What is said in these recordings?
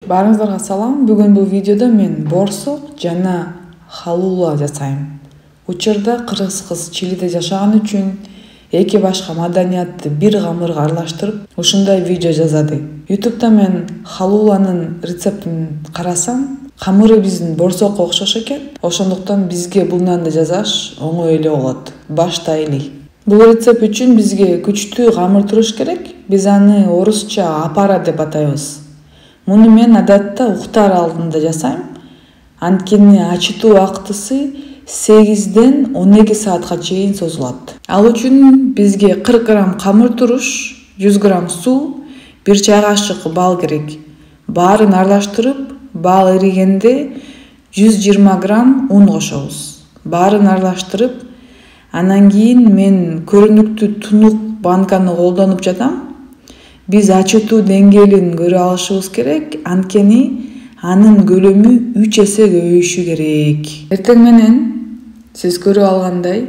Баарыңыздарга салам. Бүгүн бул видеодо мен борсок жана халула жасайм. Учурда кыргыз кыз Чилиде жашаган үчүн эки башка маданиятты бир камырга аралаштырып, ушундай видео жазады. YouTube'да мен халуланын рецептин карасам, камыры биздин борсокко окшош экен. Ошондуктан бизге бул нанды жасаш оңой эле болот. Баштайлы. Бул рецепт үчүн бизге күчтүү камыр туруш керек. Биз аны орусча апара деп атайбыз. Муну мен адатта уктар алдында жасайм. Анткени ачытуу убактысы 8ден 12 саатка чейин созулат. Ал үчүн бизге 40 грамм камыр туруш, 100 грамм суу, 1 чай кашык бал керек. Баарын аралаштырып, бал эригенде 120 грамм ун кошобуз. Баарын аралаштырып, анан кийин мен көрүнүктүү тунук банканы колдонуп жатам. Биз ачытуу деңгээлин көрө алышыбыз керек, анткени анын көлөмү 3 эсе көбөйүшү керек. Эртең менен сиз көрүп алгандай,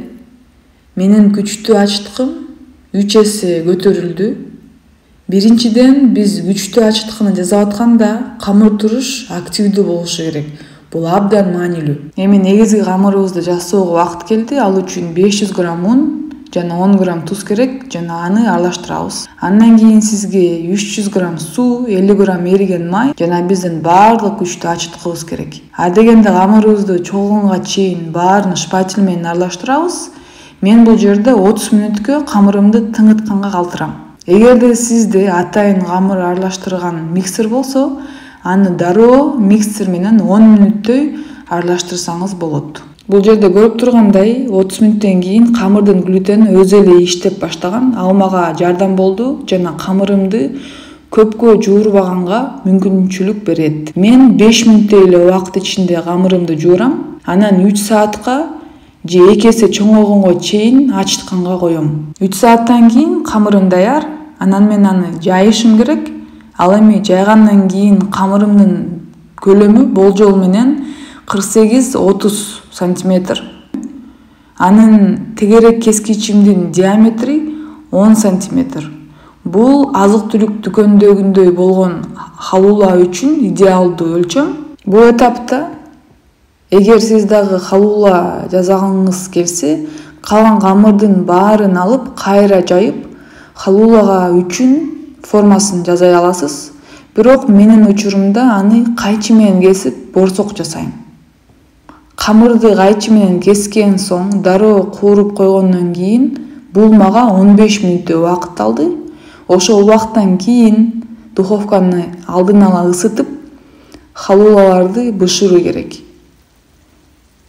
менин күчтүү ачыткым 3 эсе көтөрүлдү. Биринчиден биз күчтүү ачыткыны жасап атканда камыр туруш активдүү болушу керек. Бул абдан маанилүү. Эми негизги камырыбызды жасоого убакыт келди. Ал үчүн 500 грамм ун жана 10 грамм туз керек, жана аны аралаштырабыз. Андан кийин сизге 300 грамм суу, 50 грамм эриген май жана биздин баардык күчтүү ачыткыбыз керек. Адегенде камырыбызды чогулганга чейин баарын шпатель менен аралаштырабыз. Мен бул жерде 30 мүнөткө камырымды тыңытканга калтырам. Эгерде сизде атайын камыр аралаштырган миксер болсо, аны дароо миксер менен 10 мүнөттөй аралаштырсаңыз болот. Бул жерде көрүп тургандай 30 мүнөттөн кийин камырдын глютени өзү эле иштеп баштаган. Ал мага жардам болду жана камырымды көпкө жуурбаганга мүмкүнчүлүк берет. Мен 5 мүнөттөй эле убакыт ичинде камырымды жуурам. Анан 3 саатка же 2 эсе чоңойгонго чейин ачытканга коем. 3 сааттан кийин камырым даяр. Анан мен аны жайышым керек. Ал эми жайгандан кийин камырымдын көлөмү болжол менен 48-30 сантиметр. Анын тегерек кескичимдин диаметри 10 сантиметр. Бул азык-түлүк дүкөндөгүндөй болгон халула үчүн идеалдуу өлчөм. Бул этапта эгер сиз дагы халула жасаганыңыз келсе, калган камырдын баарын алып, кайра жайып, халулага үчүн формасын жасай аласыз. Бирок менин учурумда аны кайчы менен кесип борсок жасайм. Камырды кайчы менен кескен соң дароо кууруп койгондон кийин бул мага 15 мүнөттөй убакыт алды. Ошол убакыттан кийин духовканы алдын ала ысытып, халулаларды бышыруу керек.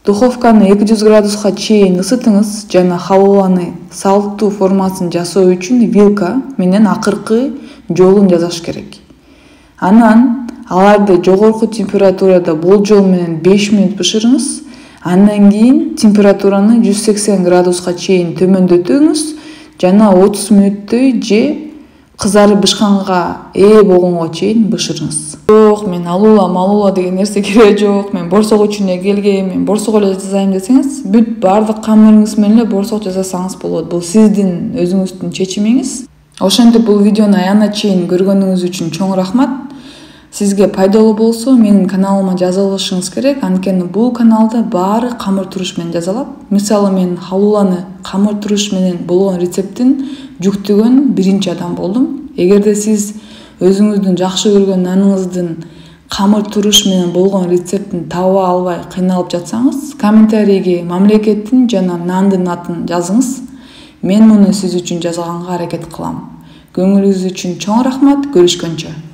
Духовканы 200 градуска чейин ысытыңыз жана халуланы салттуу формасын жасоо үчүн вилка менен акыркы жолун жасаш керек. Анан аларды жогорку температурада болжол менен 5 мүнөт бышырыңыз. Андан кийин температураны 180 градуска чейин төмөндөтүңүз жана 30 мүнөттөй же кызарып бышканга ээ болгонго чейин бышырыңыз. Жок, мен алула деген нерсе кереги жок. Мен борсок үчүн эле келгем, мен борсок эле жасайм десеңиз, бүт баардык камырыңыз менен эле борсок жасасаңыз болот. Бул сиздин өзүңүздүн чечимиңиз. Ошентип бул видеону аягына чейин көргөнүңүз үчүн чоң рахмат. Сизге пайдалуу болсо, менин каналыма жазылышыңыз керек, анткени бул каналда баары камыр туруш менен жазалат. Мисалы мен халуланы камыр туруш менен болгон рецептин жүктөгөн биринчи адам болдум. Эгерде сиз өзүңүздүн жакшы көргөн наныңыздын камыр туруш менен болгон рецептин таба албай кыйналып жатсаңыз, комментарийге мамлекеттин жана нандын атын жазыңыз. Мен муну сиз үчүн жасаганга аракет кылам. Көңүлүңүз үчүн чоң рахмат. Көрүшкөнчө.